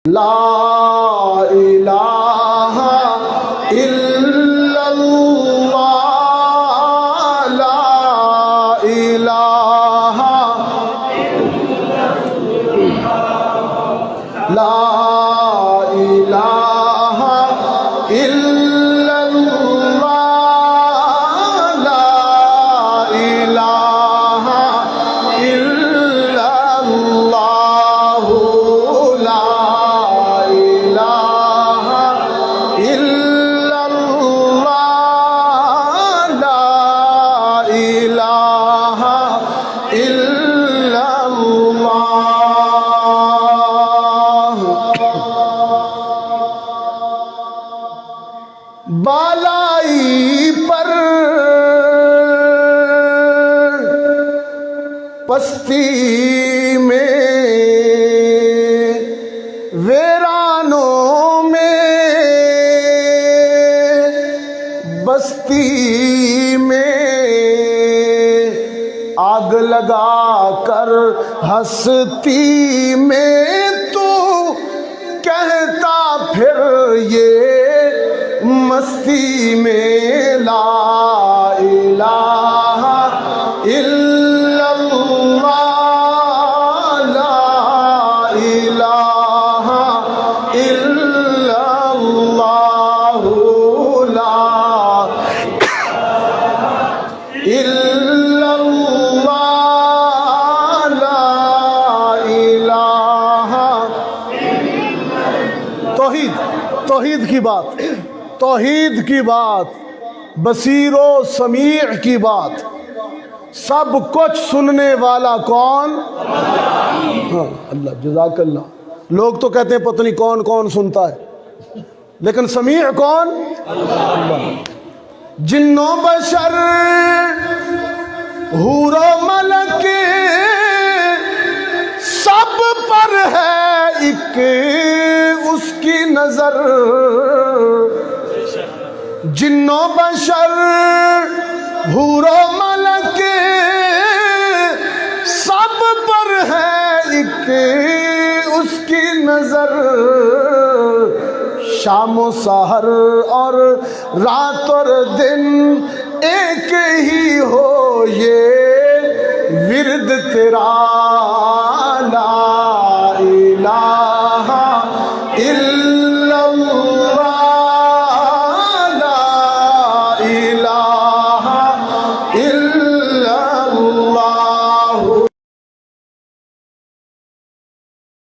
لا الہ الا اللہ لا الہ لا الہ الا اللہ لا الہ الا اللہ لا بالائی پر پستی میں ویرانوں میں بستی میں آگ لگا کر ہستی میں تو کہتا پھر یہ مستی میں لا الہ الا اللہ لا الہ الا اللہ لا الا اللہ لا الہ توحید کی بات، توحید کی بات، بصیر و سمیع کی بات، سب کچھ سننے والا کون؟ ہاں اللہ، جزاک اللہ۔ لوگ تو کہتے ہیں پتہ نہیں کون کون سنتا ہے، لیکن سمیع کون؟ اللہ۔ جن و بشر حور و ملک سب پر ہے ایک اس کی نظر، جن و بشر حور و ملک سب پر ہے ایک اس کی نظر، شام و سحر اور رات اور دن ایک ہی ہو یہ ورد تیرا لا الہ الا